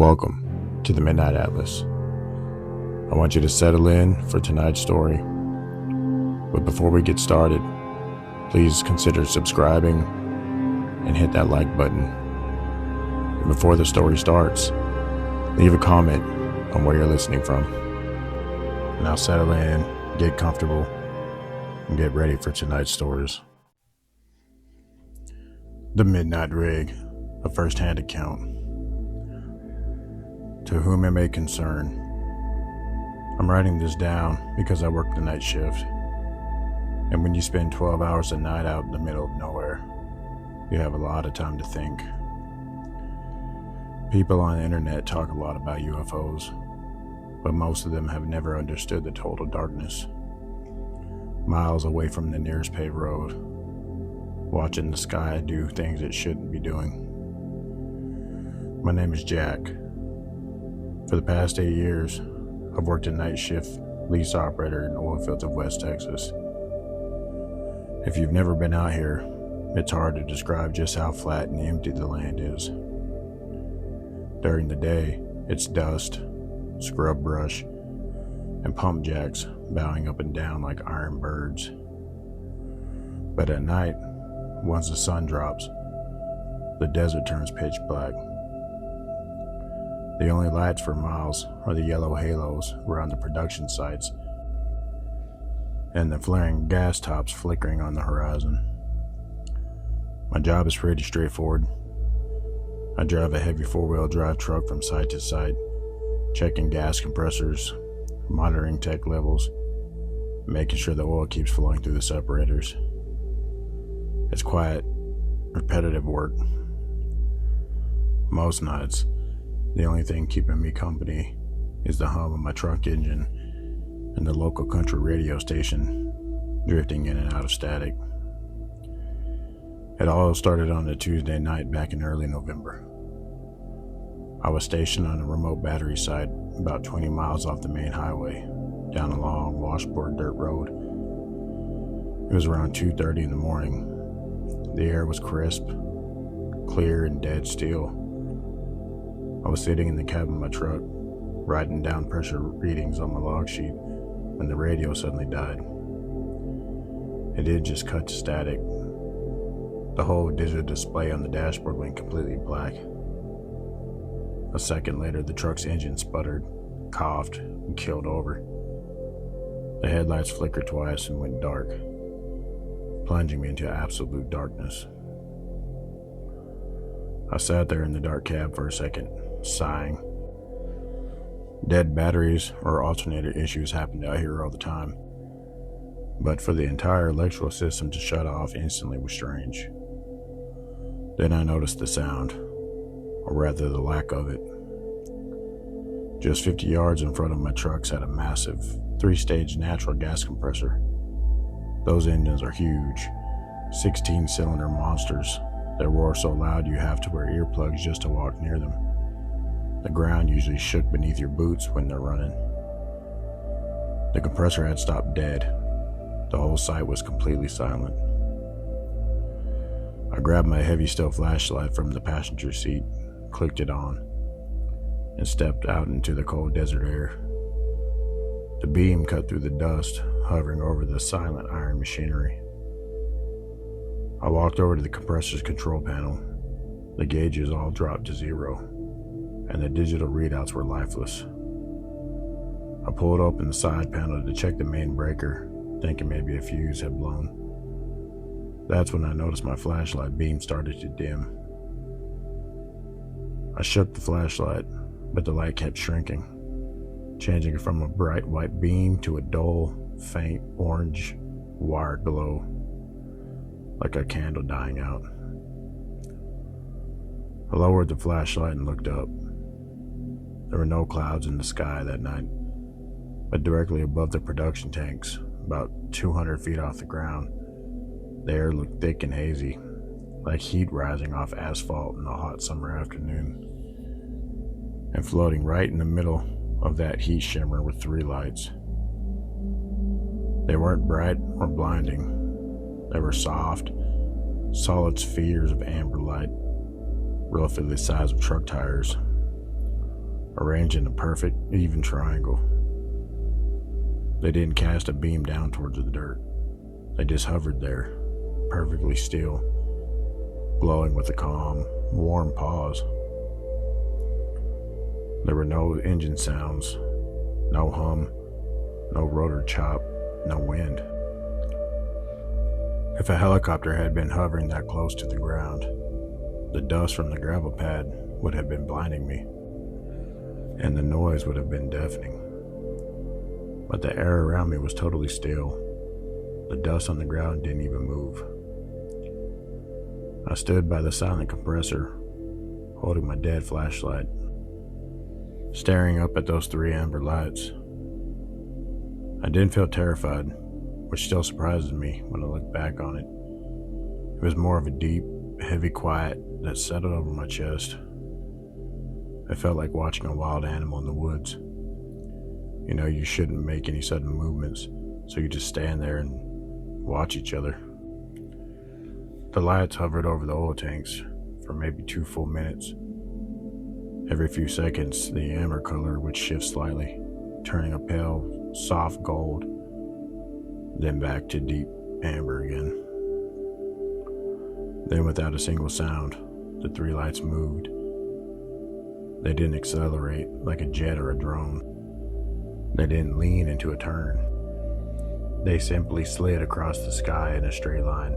Welcome to the Midnight Atlas. I want you to settle in for tonight's story. But before we get started, please consider subscribing and hit that like button. And before the story starts, leave a comment on where you're listening from. Now settle in, get comfortable, and get ready for tonight's stories. The Midnight Rig, a first-hand account. To whom it may concern. I'm writing this down because I work the night shift. And when you spend 12 hours a night out in the middle of nowhere, you have a lot of time to think. People on the internet talk a lot about UFOs, but most of them have never understood the total darkness. Miles away from the nearest paved road, watching the sky do things it shouldn't be doing. My name is Jack. For the past 8 years, I've worked a night shift lease operator in oil fields of West Texas. If you've never been out here, it's hard to describe just how flat and empty the land is. During the day, it's dust, scrub brush, and pumpjacks bowing up and down like iron birds. But at night, once the sun drops, the desert turns pitch black. The only lights for miles are the yellow halos around the production sites and the flaring gas tops flickering on the horizon. My job is pretty straightforward. I drive a heavy four-wheel drive truck from site to site, checking gas compressors, monitoring tech levels, making sure the oil keeps flowing through the separators. It's quiet, repetitive work. Most nights, the only thing keeping me company is the hum of my truck engine and the local country radio station drifting in and out of static. It all started on a Tuesday night back in early November. I was stationed on a remote battery site about 20 miles off the main highway, down a long washboard dirt road. It was around 2:30 in the morning. The air was crisp, clear, and dead still. I was sitting in the cab of my truck, writing down pressure readings on my log sheet when the radio suddenly died. It did just cut to static. The whole digital display on the dashboard went completely black. A second later, the truck's engine sputtered, coughed, and keeled over. The headlights flickered twice and went dark, plunging me into absolute darkness. I sat there in the dark cab for a second, sighing. Dead batteries or alternator issues happened out here all the time, but for the entire electrical system to shut off instantly was strange. Then I noticed the sound, or rather the lack of it. Just 50 yards in front of my truck sat a massive 3-stage natural gas compressor. Those engines are huge, 16-cylinder monsters that roar so loud you have to wear earplugs just to walk near them. The ground usually shook beneath your boots when they're running. The compressor had stopped dead. The whole site was completely silent. I grabbed my heavy steel flashlight from the passenger seat, clicked it on, and stepped out into the cold desert air. The beam cut through the dust, hovering over the silent iron machinery. I walked over to the compressor's control panel. The gauges all dropped to 0, and the digital readouts were lifeless. I pulled open the side panel to check the main breaker, thinking maybe a fuse had blown. That's when I noticed my flashlight beam started to dim. I shook the flashlight, but the light kept shrinking, changing from a bright white beam to a dull, faint orange wire glow, like a candle dying out. I lowered the flashlight and looked up. There were no clouds in the sky that night, but directly above the production tanks, about 200 feet off the ground, the air looked thick and hazy, like heat rising off asphalt in a hot summer afternoon. And floating right in the middle of that heat shimmer were 3 lights. They weren't bright or blinding. They were soft, solid spheres of amber light, roughly the size of truck tires. arranged in a perfect, even triangle. They didn't cast a beam down towards the dirt. They just hovered there, perfectly still, glowing with a calm, warm pause. There were no engine sounds, no hum, no rotor chop, no wind. If a helicopter had been hovering that close to the ground, the dust from the gravel pad would have been blinding me, and the noise would have been deafening. But the air around me was totally still. The dust on the ground didn't even move. I stood by the silent compressor, holding my dead flashlight, staring up at those 3 amber lights. I didn't feel terrified, which still surprises me when I look back on it. It was more of a deep, heavy quiet that settled over my chest. It felt like watching a wild animal in the woods. You know, you shouldn't make any sudden movements, so you just stand there and watch each other. The lights hovered over the oil tanks for maybe 2 full minutes. Every few seconds, the amber color would shift slightly, turning a pale, soft gold, then back to deep amber again. Then, without a single sound, the 3 lights moved. They didn't accelerate like a jet or a drone. They didn't lean into a turn. They simply slid across the sky in a straight line,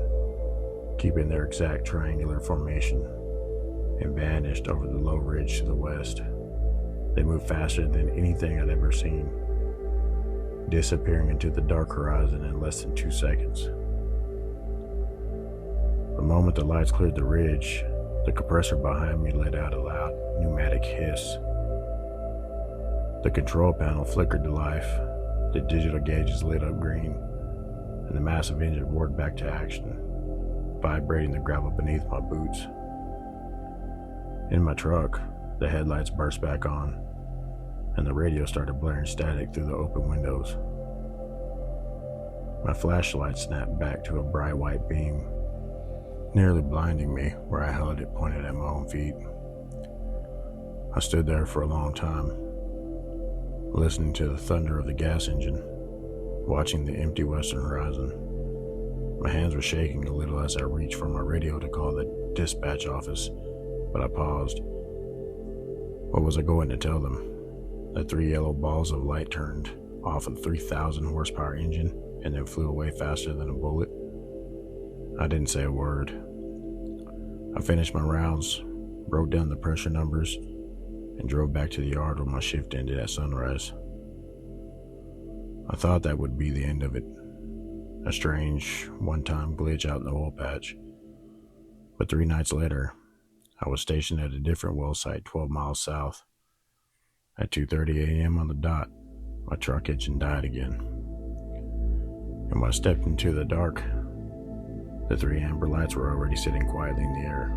keeping their exact triangular formation, and vanished over the low ridge to the west. They moved faster than anything I'd ever seen, disappearing into the dark horizon in less than 2 seconds. The moment the lights cleared the ridge, the compressor behind me let out a loud pneumatic hiss. The control panel flickered to life, the digital gauges lit up green, and the massive engine roared back to action, vibrating the gravel beneath my boots. In my truck, the headlights burst back on, and the radio started blaring static through the open windows. My flashlight snapped back to a bright white beam, nearly blinding me where I held it pointed at my own feet. I stood there for a long time, listening to the thunder of the gas engine, watching the empty western horizon. My hands were shaking a little as I reached for my radio to call the dispatch office, but I paused. What was I going to tell them? That 3 yellow balls of light turned off a 3,000 horsepower engine and then flew away faster than a bullet? I didn't say a word. I finished my rounds, wrote down the pressure numbers, and drove back to the yard where my shift ended at sunrise. I thought that would be the end of it, a strange, one-time glitch out in the oil patch. But 3 nights later, I was stationed at a different well site 12 miles south. At 2:30 a.m. on the dot, my truck engine died again. And when I stepped into the dark, the 3 amber lights were already sitting quietly in the air,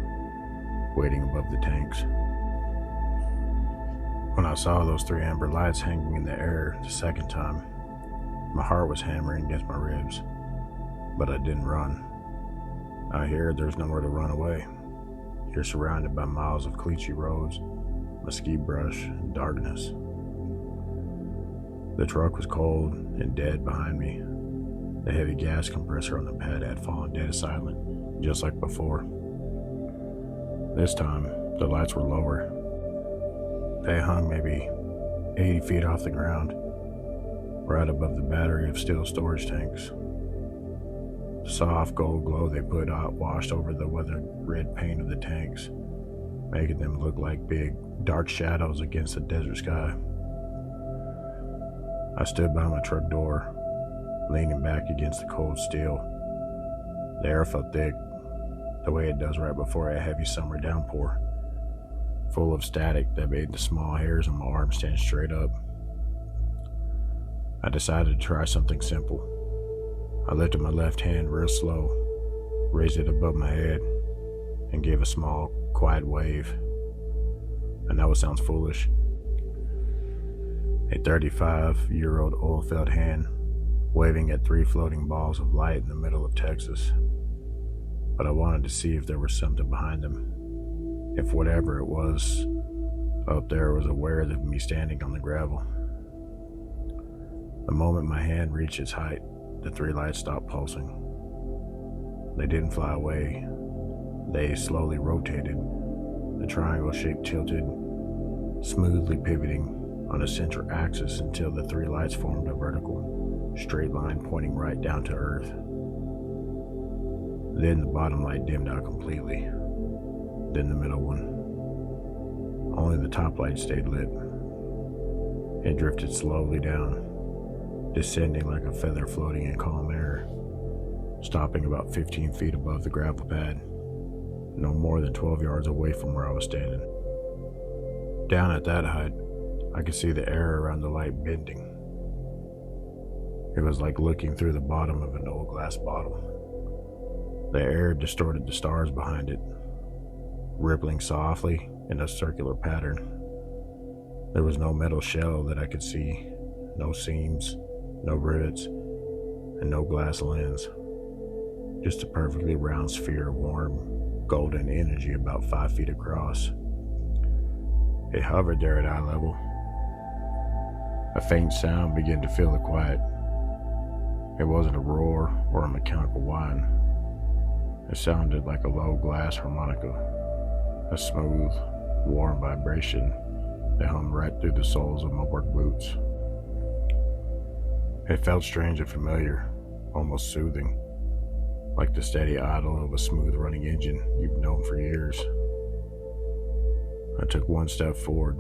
waiting above the tanks. When I saw those 3 amber lights hanging in the air the second time, my heart was hammering against my ribs, but I didn't run. Out here, there's nowhere to run away. You're surrounded by miles of cliche roads, mesquite brush, and darkness. The truck was cold and dead behind me. The heavy gas compressor on the pad had fallen dead silent, just like before. This time, the lights were lower. They hung maybe 80 feet off the ground, right above the battery of steel storage tanks. The soft gold glow they put out washed over the weathered red paint of the tanks, making them look like big, dark shadows against the desert sky. I stood by my truck door, leaning back against the cold steel. The air felt thick, the way it does right before a heavy summer downpour, full of static that made the small hairs on my arm stand straight up. I decided to try something simple. I lifted my left hand real slow, raised it above my head, and gave a small, quiet wave. I know it sounds foolish. A 35-year-old oil-filled hand waving at 3 floating balls of light in the middle of Texas. But I wanted to see if there was something behind them, if whatever it was Up there was aware of me standing on the gravel. The moment my hand reached its height, the three lights stopped pulsing. They didn't fly away. They slowly rotated. The triangle shape tilted, smoothly pivoting on a center axis until the three lights formed a vertical, straight line pointing right down to Earth. Then the bottom light dimmed out completely. Then the middle one. Only the top light stayed lit. It drifted slowly down, descending like a feather floating in calm air, stopping about 15 feet above the gravel pad, no more than 12 yards away from where I was standing. Down at that height, I could see the air around the light bending. It was like looking through the bottom of an old glass bottle. The air distorted the stars behind it, rippling softly in a circular pattern. There was no metal shell that I could see, no seams, no rivets, and no glass lens. Just a perfectly round sphere of warm, golden energy about 5 feet across. It hovered there at eye level. A faint sound began to fill the quiet. It wasn't a roar or a mechanical whine. It sounded like a low glass harmonica, a smooth, warm vibration that hummed right through the soles of my work boots. It felt strange and familiar, almost soothing, like the steady idle of a smooth-running engine you've known for years. I took one step forward.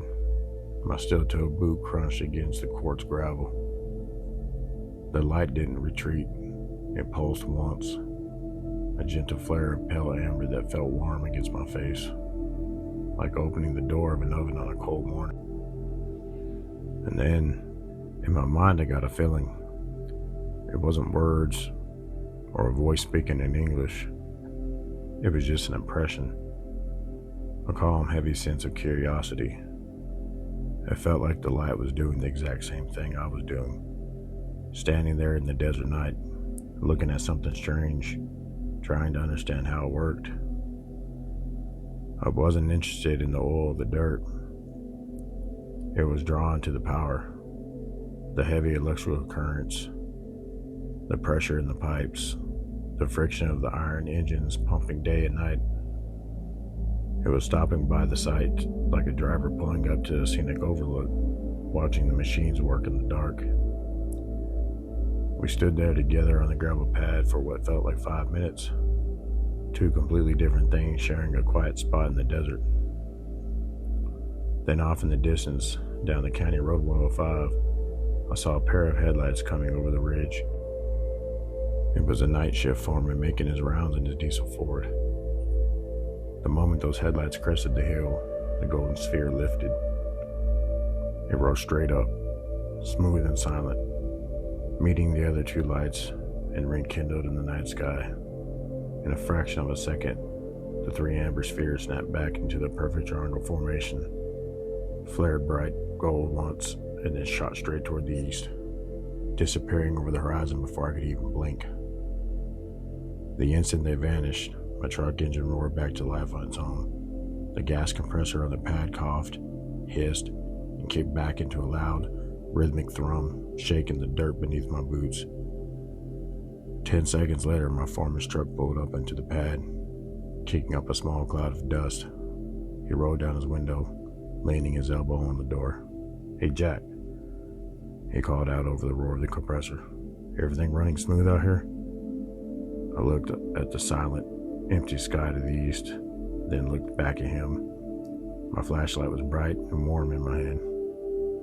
My steel-toed boot crunched against the quartz gravel. The light didn't retreat. It pulsed once, a gentle flare of pale amber that felt warm against my face, like opening the door of an oven on a cold morning. And then, in my mind, I got a feeling. It wasn't words or a voice speaking in English. It was just an impression, a calm, heavy sense of curiosity. It felt like the light was doing the exact same thing I was doing, standing there in the desert night, looking at something strange, trying to understand how it worked. I wasn't interested in the oil or the dirt. It was drawn to the power, the heavy electrical currents, the pressure in the pipes, the friction of the iron engines pumping day and night. It was stopping by the site like a driver pulling up to a scenic overlook, watching the machines work in the dark. We stood there together on the gravel pad for what felt like 5 minutes, two completely different things sharing a quiet spot in the desert. Then off in the distance, down the county road 105, I saw a pair of headlights coming over the ridge. It was a night shift foreman making his rounds in his diesel Ford. The moment those headlights crested the hill, the golden sphere lifted. It rose straight up, smooth and silent, meeting the other two lights and rekindled in the night sky. In a fraction of a second, the three amber spheres snapped back into the perfect triangle formation, flared bright gold once, and then shot straight toward the east, disappearing over the horizon before I could even blink. The instant they vanished, my truck engine roared back to life on its own. The gas compressor on the pad coughed, hissed, and kicked back into a loud, rhythmic thrum, shaking the dirt beneath my boots. 10 seconds later, my foreman's truck pulled up into the pad, kicking up a small cloud of dust. He rolled down his window, leaning his elbow on the door. "Hey, Jack," he called out over the roar of the compressor. "Everything running smooth out here?" I looked at the silent, empty sky to the east, then looked back at him. My flashlight was bright and warm in my hand.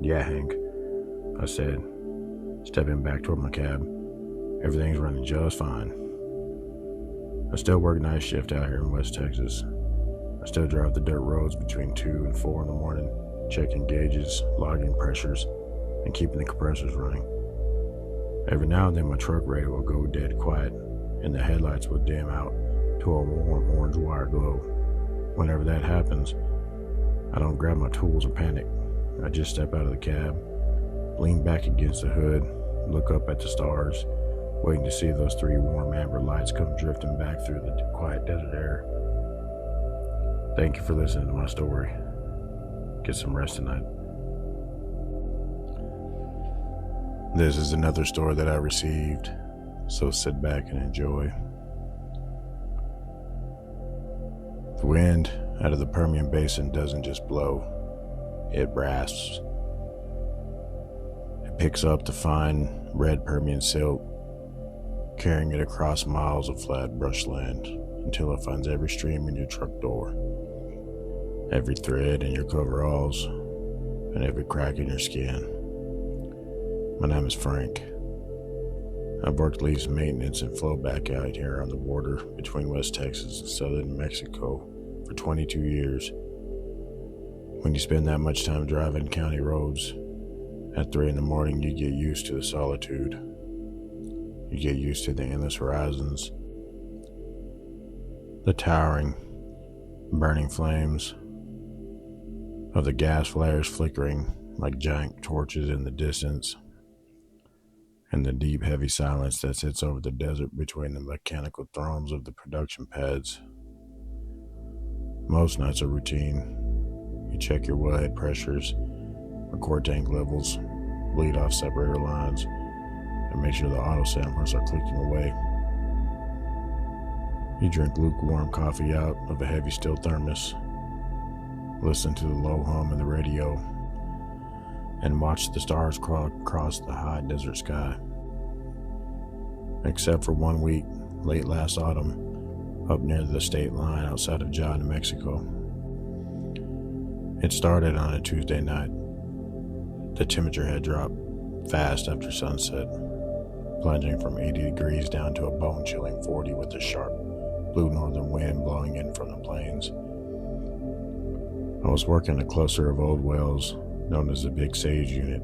"Yeah, Hank," I said, stepping back toward my cab. "Everything's running just fine. I still work night shift out here in West Texas. I still drive the dirt roads between 2 and 4 in the morning, checking gauges, logging pressures, and keeping the compressors running. Every now and then my truck radio will go dead quiet, and the headlights will dim out to a warm orange wire glow. Whenever that happens, I don't grab my tools or panic. I just step out of the cab, lean back against the hood, look up at the stars, waiting to see those three warm amber lights come drifting back through the quiet desert air. Thank you for listening to my story. get some rest tonight. This is another story that I received, so sit back and enjoy. The wind out of the Permian Basin doesn't just blow, it rasps. It picks up the fine red Permian silt, carrying it across miles of flat brushland until it finds every stream in your truck door, every thread in your coveralls, and every crack in your skin. My name is Frank. I've worked lease maintenance and flowback out here on the border between West Texas and southern New Mexico for 22 years. When you spend that much time driving county roads, at 3 in the morning you get used to the solitude. You get used to the endless horizons, the towering, burning flames of the gas flares flickering like giant torches in the distance, and the deep, heavy silence that sits over the desert between the mechanical thrums of the production pads. Most nights are routine. You check your wellhead pressures, record tank levels, bleed off separator lines, and make sure the auto samplers are clicking away. You drink lukewarm coffee out of a heavy steel thermos, listen to the low hum of the radio, and watch the stars crawl across the high desert sky. Except for 1 week, late last autumn, up near the state line outside of Ja, New Mexico. It started on a Tuesday night. The temperature had dropped fast after sunset, plunging from 80 degrees down to a bone-chilling 40 with a sharp blue northern wind blowing in from the plains. I was working a cluster of old wells known as the Big Sage Unit.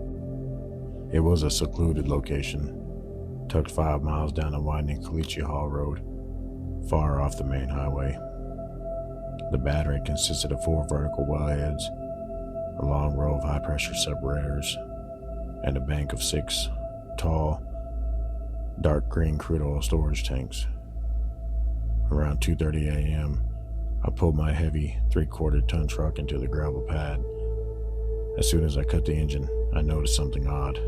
It was a secluded location, tucked 5 miles down a winding Caliche Hall Road, far off the main highway. The battery consisted of 4 vertical wellheads, a long row of high-pressure separators, and a bank of 6 tall, dark green crude oil storage tanks. Around 2:30 a.m., I pulled my heavy 3/4 ton truck into the gravel pad. As soon as I cut the engine, I noticed something odd.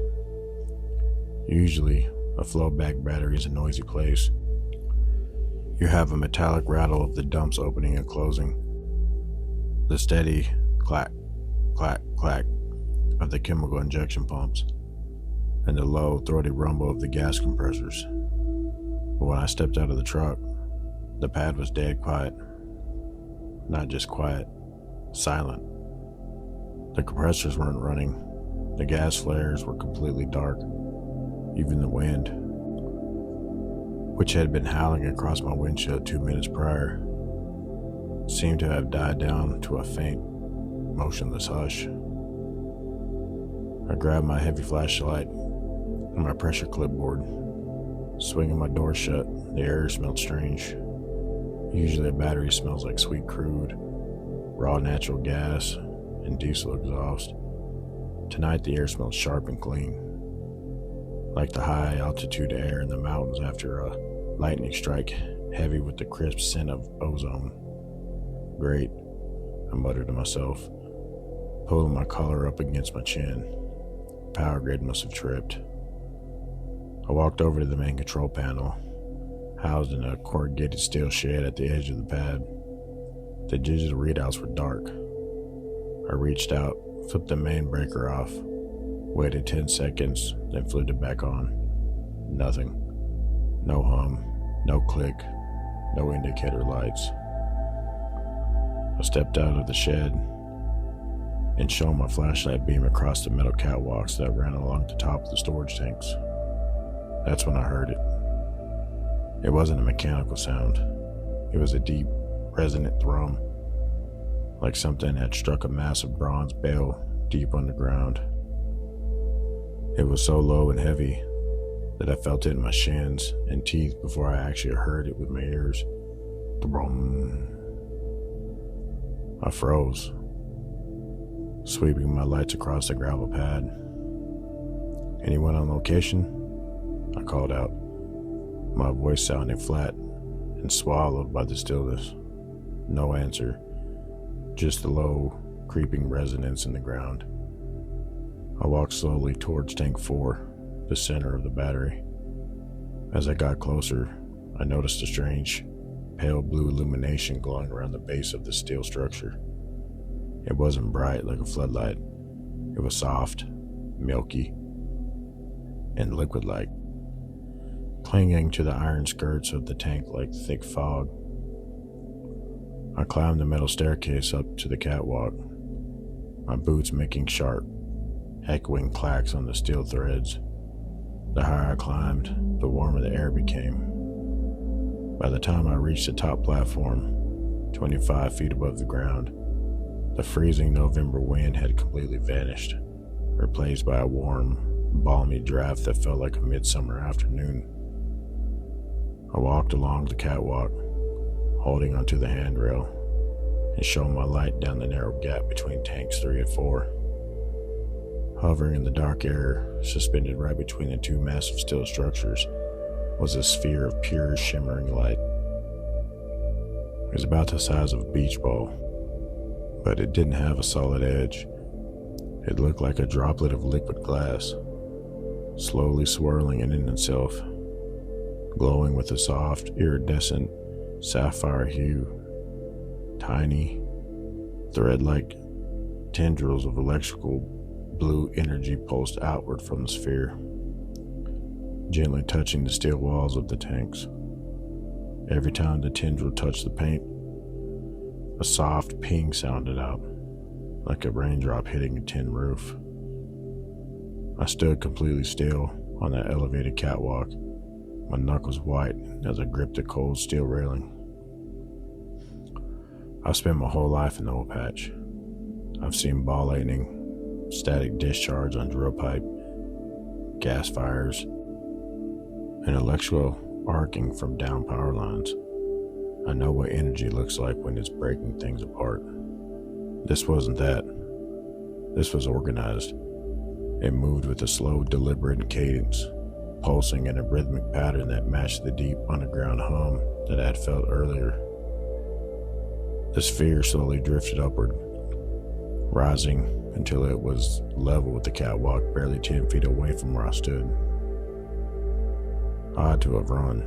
Usually, a flowback battery is a noisy place. You have a metallic rattle of the dumps opening and closing, the steady clack, clack, clack of the chemical injection pumps, and the low, throaty rumble of the gas compressors. But when I stepped out of the truck, the pad was dead quiet. Not just quiet, silent. The compressors weren't running. The gas flares were completely dark. Even the wind, which had been howling across my windshield 2 minutes prior, seemed to have died down to a faint, motionless hush. I grabbed my heavy flashlight and my pressure clipboard. Swinging my door shut, the air smelled strange. Usually a battery smells like sweet crude, raw natural gas, and diesel exhaust. Tonight the air smelled sharp and clean, like the high altitude air in the mountains after a lightning strike, heavy with the crisp scent of ozone. Great, I muttered to myself, pulling my collar up against my chin. Power grid must have tripped. I walked over to the main control panel, housed in a corrugated steel shed at the edge of the pad. The digital readouts were dark. I reached out, flipped the main breaker off, waited 10 seconds, then flipped it back on. Nothing. No hum, no click, no indicator lights. I stepped out of the shed and shone my flashlight beam across the metal catwalks that ran along the top of the storage tanks. That's when I heard it. It wasn't a mechanical sound. It was a deep, resonant thrum, like something had struck a massive bronze bell deep underground. It was so low and heavy that I felt it in my shins and teeth before I actually heard it with my ears. Thrum. I froze, sweeping my lights across the gravel pad. "Anyone on location?" I called out, my voice sounding flat and swallowed by the stillness. No answer, just the low, creeping resonance in the ground. I walked slowly towards Tank 4, the center of the battery. As I got closer, I noticed a strange, pale blue illumination glowing around the base of the steel structure. It wasn't bright like a floodlight. It was soft, milky, and liquid-like, clinging to the iron skirts of the tank like thick fog. I climbed the metal staircase up to the catwalk, my boots making sharp, echoing clacks on the steel threads. The higher I climbed, the warmer the air became. By the time I reached the top platform, 25 feet above the ground, the freezing November wind had completely vanished, replaced by a warm, balmy draft that felt like a midsummer afternoon. I walked along the catwalk, holding onto the handrail and showing my light down the narrow gap between tanks 3 and 4. Hovering in the dark air, suspended right between the two massive steel structures, was a sphere of pure, shimmering light. It was about the size of a beach ball, but it didn't have a solid edge. It looked like a droplet of liquid glass, slowly swirling in itself, glowing with a soft, iridescent sapphire hue. Tiny, thread-like tendrils of electrical blue energy pulsed outward from the sphere, gently touching the steel walls of the tanks. Every time the tendril touched the paint, a soft ping sounded out, like a raindrop hitting a tin roof. I stood completely still on that elevated catwalk, my knuckles white as I gripped the cold steel railing. I've spent my whole life in the oil patch. I've seen ball lightning, static discharge on drill pipe, gas fires, and electrical arcing from down power lines. I know what energy looks like when it's breaking things apart. This wasn't that. This was organized. It moved with a slow, deliberate cadence, pulsing in a rhythmic pattern that matched the deep underground hum that I had felt earlier. The sphere slowly drifted upward, rising until it was level with the catwalk, barely 10 feet away from where I stood. I ought to have run.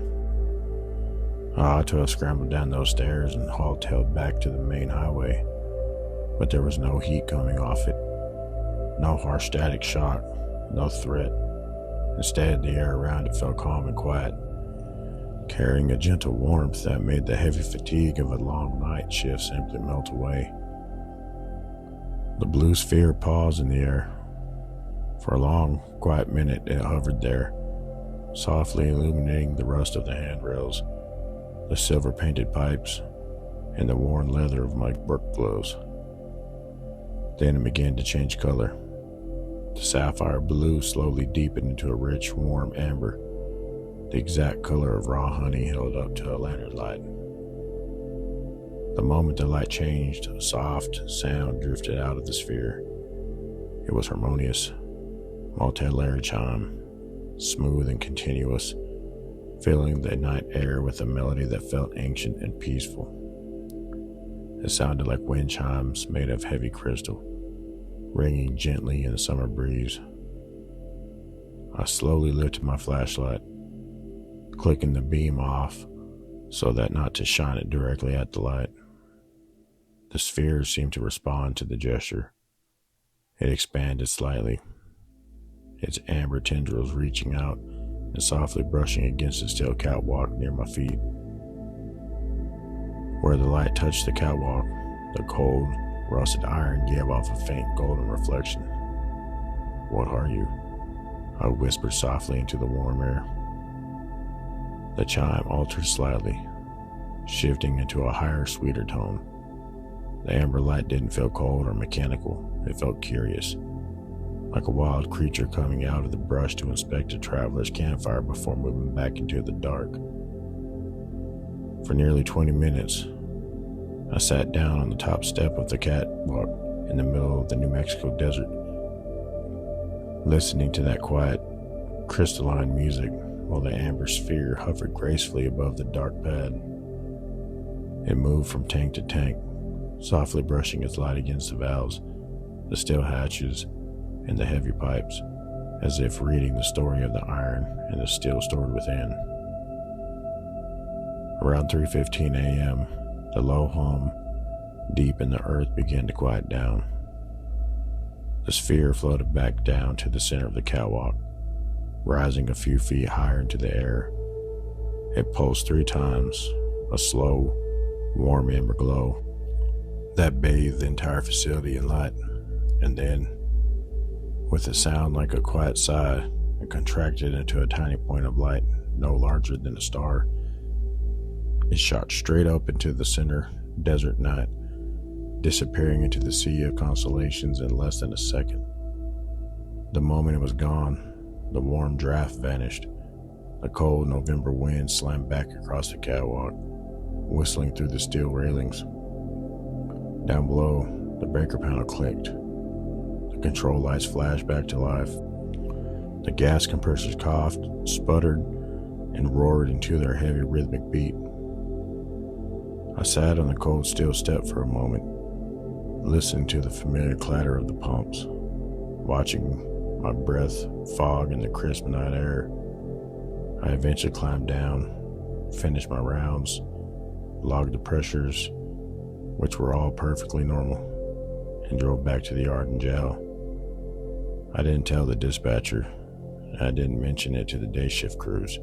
I ought to have scrambled down those stairs and hauled back to the main highway, but there was no heat coming off it, no harsh static shock, no threat. Instead, the air around it felt calm and quiet, carrying a gentle warmth that made the heavy fatigue of a long night shift simply melt away. The blue sphere paused in the air. For a long, quiet minute, it hovered there, softly illuminating the rust of the handrails, the silver-painted pipes, and the worn leather of my work gloves. Then it began to change color. The sapphire blue slowly deepened into a rich, warm amber, the exact color of raw honey held up to a lantern light. The moment the light changed, a soft sound drifted out of the sphere. It was harmonious, multi-layered chime, smooth and continuous, filling the night air with a melody that felt ancient and peaceful. It sounded like wind chimes made of heavy crystal, ringing gently in the summer breeze. I slowly lifted my flashlight, clicking the beam off so that not to shine it directly at the light. The sphere seemed to respond to the gesture. It expanded slightly, its amber tendrils reaching out and softly brushing against the steel catwalk near my feet. Where the light touched the catwalk, the cold, rusted iron gave off a faint golden reflection. "What are you?" I whispered softly into the warm air. The chime altered slightly, shifting into a higher, sweeter tone. The amber light didn't feel cold or mechanical. It felt curious, like a wild creature coming out of the brush to inspect a traveler's campfire before moving back into the dark. For nearly 20 minutes, I sat down on the top step of the catwalk in the middle of the New Mexico desert, listening to that quiet, crystalline music while the amber sphere hovered gracefully above the dark pad. It moved from tank to tank, softly brushing its light against the valves, the steel hatches, and the heavy pipes, as if reading the story of the iron and the steel stored within. Around 3:15 a.m., the low hum deep in the earth began to quiet down. The sphere floated back down to the center of the catwalk, rising a few feet higher into the air. It pulsed 3 times, a slow, warm amber glow that bathed the entire facility in light, and then, with a sound like a quiet sigh, it contracted into a tiny point of light no larger than a star. It shot straight up into the center desert night, disappearing into the sea of constellations in less than a second. The moment it was gone, the warm draft vanished. The cold November wind slammed back across the catwalk, whistling through the steel railings. Down below, the breaker panel clicked. The control lights flashed back to life. The gas compressors coughed, sputtered, and roared into their heavy rhythmic beat. I sat on the cold steel step for a moment, listening to the familiar clatter of the pumps, watching my breath fog in the crisp night air. I eventually climbed down, finished my rounds, logged the pressures, which were all perfectly normal, and drove back to the yard and jail. I didn't tell the dispatcher, and I didn't mention it to the day shift crews.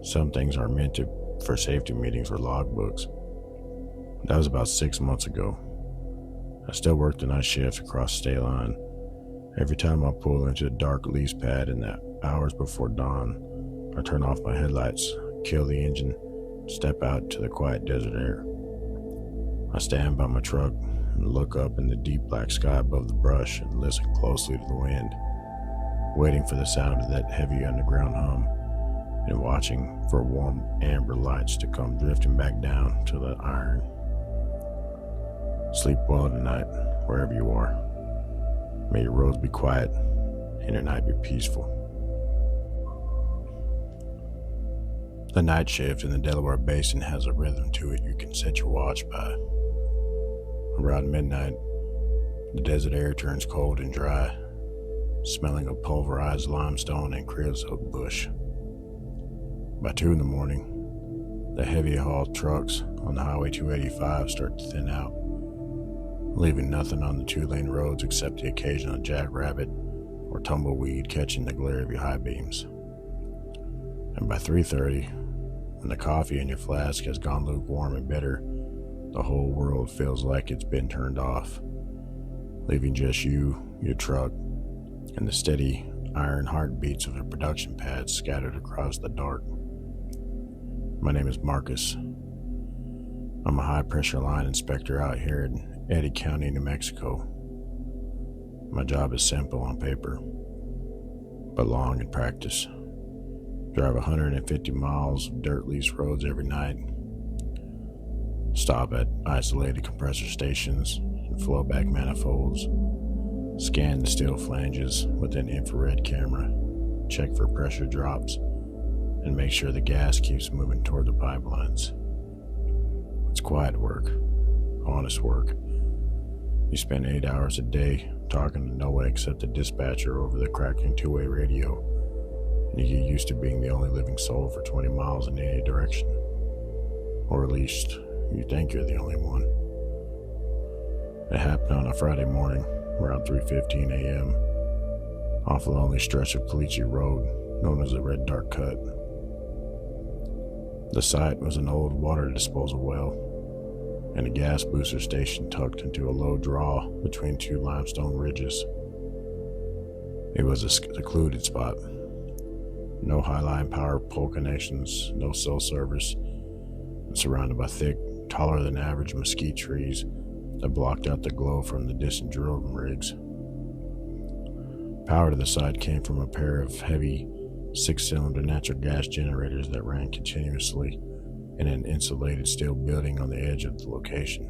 Some things aren't meant for safety meetings or logbooks. That was about 6 months ago. I still worked the night shift across the state line. Every time I pull into a dark lease pad in the hours before dawn, I turn off my headlights, kill the engine, step out to the quiet desert air. I stand by my truck and look up in the deep black sky above the brush and listen closely to the wind, waiting for the sound of that heavy underground hum and watching for warm amber lights to come drifting back down to the iron. Sleep well tonight, wherever you are. May your roads be quiet and your night be peaceful. The night shift in the Delaware Basin has a rhythm to it you can set your watch by. Around midnight, the desert air turns cold and dry, smelling of pulverized limestone and creosote bush. By 2 in the morning, the heavy haul trucks on the Highway 285 start to thin out, leaving nothing on the 2-lane roads except the occasional jackrabbit or tumbleweed catching the glare of your high beams. And by 3:30, when the coffee in your flask has gone lukewarm and bitter, the whole world feels like it's been turned off, leaving just you, your truck, and the steady iron heartbeats of the production pads scattered across the dark. My name is Marcus. I'm a high-pressure line inspector out here in Eddy County, New Mexico. My job is simple on paper, but long in practice. Drive 150 miles of dirt lease roads every night, stop at isolated compressor stations and flowback manifolds, scan the steel flanges with an infrared camera, check for pressure drops, and make sure the gas keeps moving toward the pipelines. It's quiet work, honest work. You spend 8 hours a day talking to no one except the dispatcher over the crackling 2-way radio, and you get used to being the only living soul for 20 miles in any direction. Or at least, you think you're the only one. It happened on a Friday morning, around 3:15 a.m., off a lonely stretch of Caliche Road, known as the Red Dark Cut. The site was an old water disposal well, and a gas booster station tucked into a low draw between 2 limestone ridges. It was a secluded spot. No high-line power pole connections, no cell service, and surrounded by thick, taller than average mesquite trees that blocked out the glow from the distant drilling rigs. Power to the site came from a pair of heavy 6-cylinder natural gas generators that ran continuously in an insulated steel building on the edge of the location.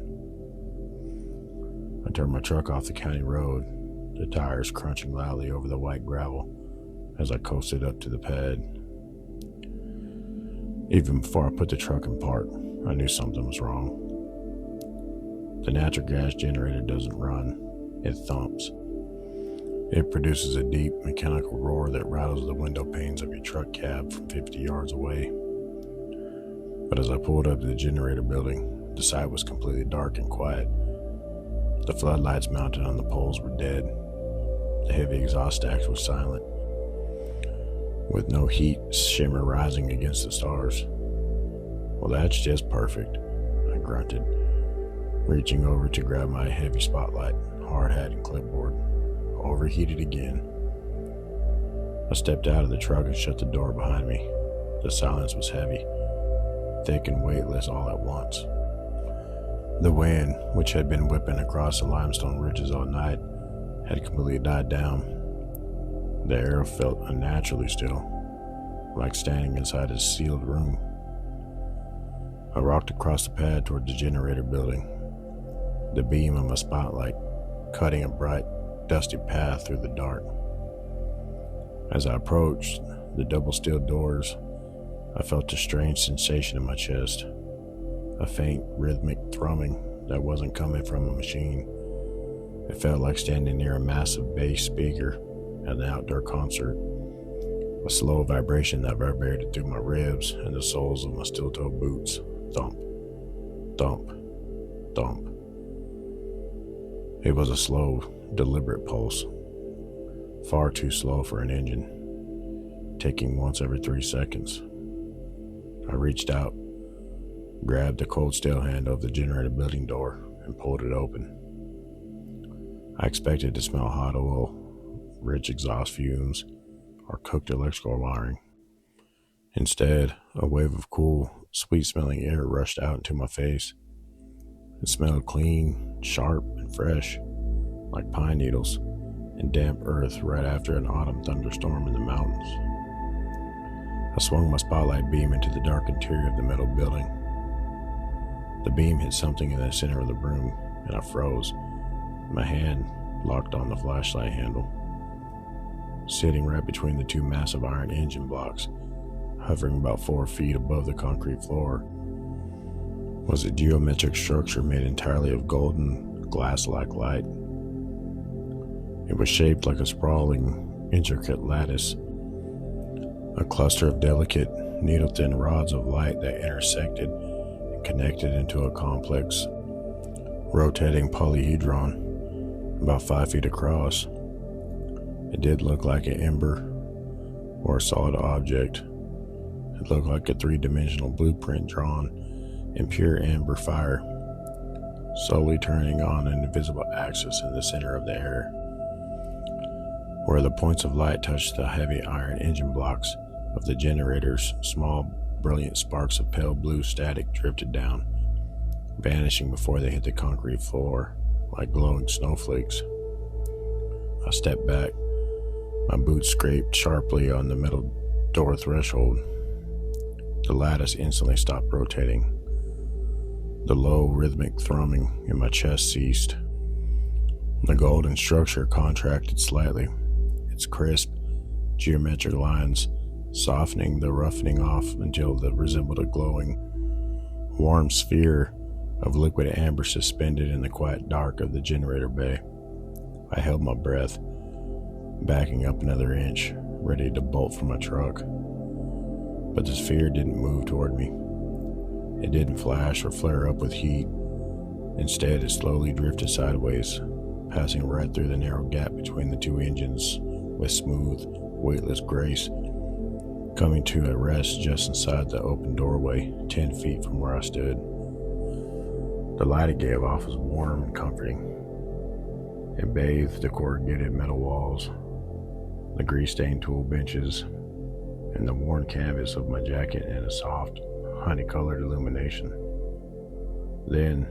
I turned my truck off the county road, the tires crunching loudly over the white gravel as I coasted up to the pad. Even before I put the truck in park, I knew something was wrong. The natural gas generator doesn't run, it thumps. It produces a deep mechanical roar that rattles the window panes of your truck cab from 50 yards away. But as I pulled up to the generator building, the site was completely dark and quiet. The floodlights mounted on the poles were dead. The heavy exhaust stacks were silent, with no heat shimmer rising against the stars. "Well, that's just perfect," I grunted, reaching over to grab my heavy spotlight, hard hat, and clipboard. Overheated again. I stepped out of the truck and shut the door behind me. The silence was heavy, thick and weightless all at once. The wind, which had been whipping across the limestone ridges all night, had completely died down. The air felt unnaturally still, like standing inside a sealed room. I rocked across the pad toward the generator building, the beam of my spotlight cutting a bright, dusty path through the dark. As I approached the double steel doors, I felt a strange sensation in my chest, a faint rhythmic thrumming that wasn't coming from a machine. It felt like standing near a massive bass speaker at an outdoor concert, a slow vibration that vibrated through my ribs and the soles of my steel-toe boots. Thump, thump, thump. It was a slow, deliberate pulse, far too slow for an engine, ticking once every 3 seconds. I reached out, grabbed the cold steel handle of the generator building door, and pulled it open. I expected to smell hot oil, rich exhaust fumes, or cooked electrical wiring. Instead, a wave of cool, sweet-smelling air rushed out into my face. It smelled clean, sharp, and fresh, like pine needles and damp earth right after an autumn thunderstorm in the mountains. I swung my spotlight beam into the dark interior of the metal building. The beam hit something in the center of the room, and I froze, my hand locked on the flashlight handle. Sitting right between the two massive iron engine blocks, hovering about 4 feet above the concrete floor, was a geometric structure made entirely of golden, glass-like light. It was shaped like a sprawling, intricate lattice, a cluster of delicate, needle-thin rods of light that intersected and connected into a complex, rotating polyhedron about 5 feet across. It did look like an ember or a solid object. It looked like a 3-dimensional blueprint drawn in pure amber fire, slowly turning on an invisible axis in the center of the air. Where the points of light touched the heavy iron engine blocks of the generators, small, brilliant sparks of pale blue static drifted down, vanishing before they hit the concrete floor like glowing snowflakes. I stepped back, my boots scraped sharply on the metal door threshold. The lattice instantly stopped rotating. The low, rhythmic thrumming in my chest ceased. The golden structure contracted slightly, its crisp, geometric lines softening the roughening off until it resembled a glowing, warm sphere of liquid amber suspended in the quiet dark of the generator bay. I held my breath, backing up another inch, ready to bolt from my truck. But the sphere didn't move toward me. It didn't flash or flare up with heat. Instead, it slowly drifted sideways, passing right through the narrow gap between the two engines with smooth, weightless grace, coming to a rest just inside the open doorway, 10 feet from where I stood. The light it gave off was warm and comforting. It bathed the corrugated metal walls, the grease-stained tool benches, and the worn canvas of my jacket in a soft, honey-colored illumination. Then,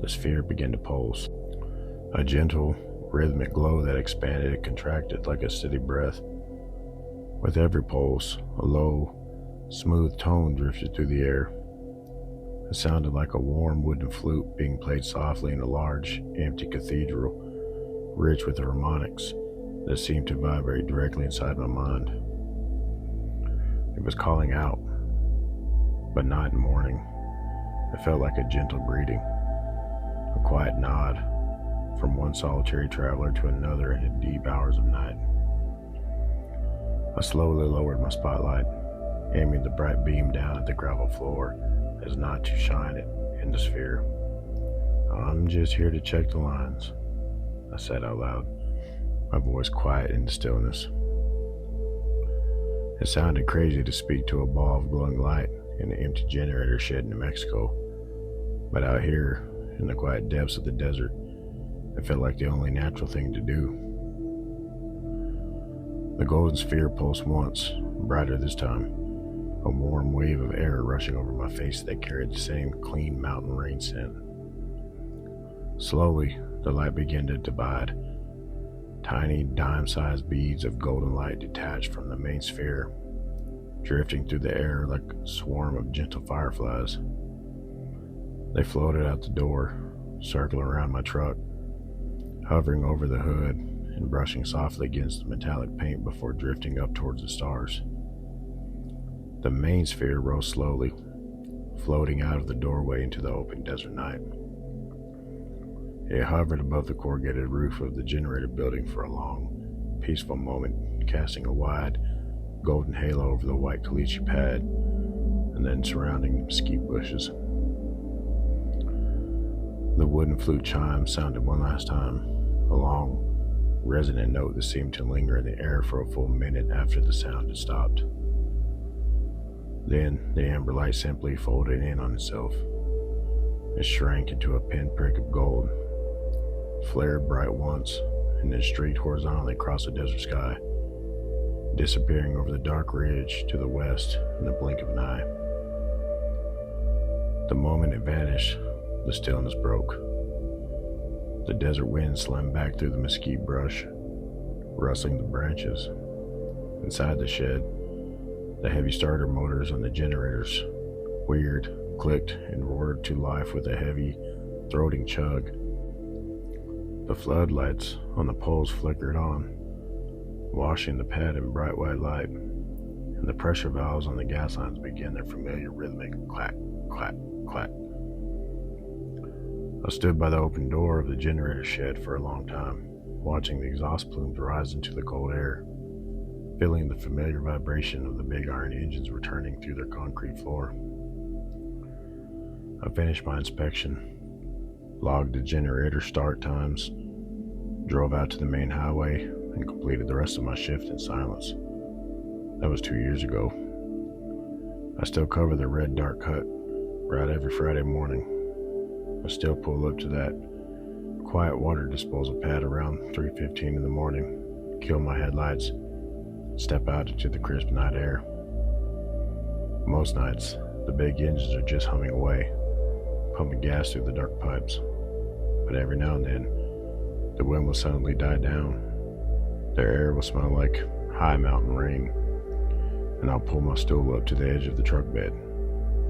the sphere began to pulse, a gentle, rhythmic glow that expanded and contracted like a steady breath. With every pulse, a low, smooth tone drifted through the air. It sounded like a warm wooden flute being played softly in a large, empty cathedral, rich with harmonics that seemed to vibrate directly inside my mind. It was calling out, but not in warning. It felt like a gentle greeting, a quiet nod from one solitary traveler to another in the deep hours of night. I slowly lowered my spotlight, aiming the bright beam down at the gravel floor as not to shine it in the sphere. "I'm just here to check the lines," I said out loud, my voice quiet in the stillness. It sounded crazy to speak to a ball of glowing light in an empty generator shed in New Mexico, but out here, in the quiet depths of the desert, it felt like the only natural thing to do. The golden sphere pulsed once, brighter this time, a warm wave of air rushing over my face that carried the same clean mountain rain scent. Slowly, the light began to divide. Tiny, dime-sized beads of golden light detached from the main sphere, drifting through the air like a swarm of gentle fireflies. They floated out the door, circling around my truck, hovering over the hood and brushing softly against the metallic paint before drifting up towards the stars. The main sphere rose slowly, floating out of the doorway into the open desert night. It hovered above the corrugated roof of the generator building for a long, peaceful moment, casting a wide, golden halo over the white caliche pad and then surrounding mesquite bushes. The wooden flute chime sounded one last time, a long, resonant note that seemed to linger in the air for a full minute after the sound had stopped. Then the amber light simply folded in on itself. It shrank into a pinprick of gold, flared bright once, and then streaked horizontally across the desert sky, disappearing over the dark ridge to the west in the blink of an eye. The moment it vanished, the stillness broke. The desert wind slammed back through the mesquite brush, rustling the branches. Inside the shed, the heavy starter motors on the generators whirred, clicked, and roared to life with a heavy, throating chug. The floodlights on the poles flickered on, washing the pad in bright white light, and the pressure valves on the gas lines began their familiar rhythmic clack, clack, clack. I stood by the open door of the generator shed for a long time, watching the exhaust plumes rise into the cold air, feeling the familiar vibration of the big iron engines returning through their concrete floor. I finished my inspection, logged the generator start times, drove out to the main highway, and completed the rest of my shift in silence. That was 2 years ago. I still cover the red dark hut right every Friday morning. I still pull up to that quiet water disposal pad around 3:15 in the morning, kill my headlights, step out into the crisp night air. Most nights, the big engines are just humming away, pumping gas through the dark pipes. But every now and then, the wind will suddenly die down. The air will smell like high mountain rain, and I'll pull my stool up to the edge of the truck bed,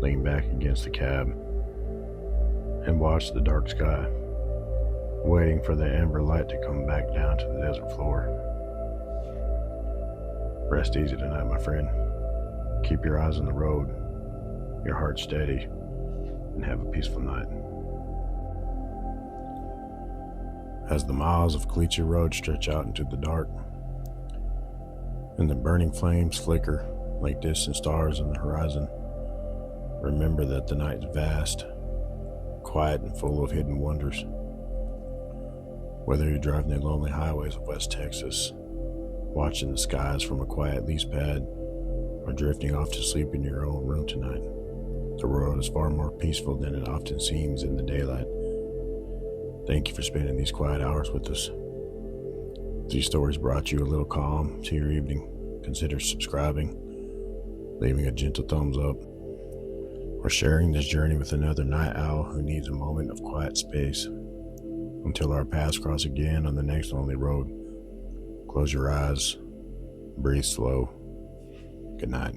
lean back against the cab, and watch the dark sky, waiting for the amber light to come back down to the desert floor. Rest easy tonight, my friend. Keep your eyes on the road, your heart steady, and have a peaceful night. As the miles of caliche road stretch out into the dark, and the burning flames flicker like distant stars on the horizon, remember that the night is vast, quiet, and full of hidden wonders. Whether you're driving the lonely highways of West Texas, watching the skies from a quiet lease pad, or drifting off to sleep in your own room tonight, the world is far more peaceful than it often seems in the daylight. Thank you for spending these quiet hours with us. If these stories brought you a little calm to your evening, consider subscribing, leaving a gentle thumbs up, or sharing this journey with another night owl who needs a moment of quiet space. Until our paths cross again on the next lonely road, close your eyes, breathe slow. Good night.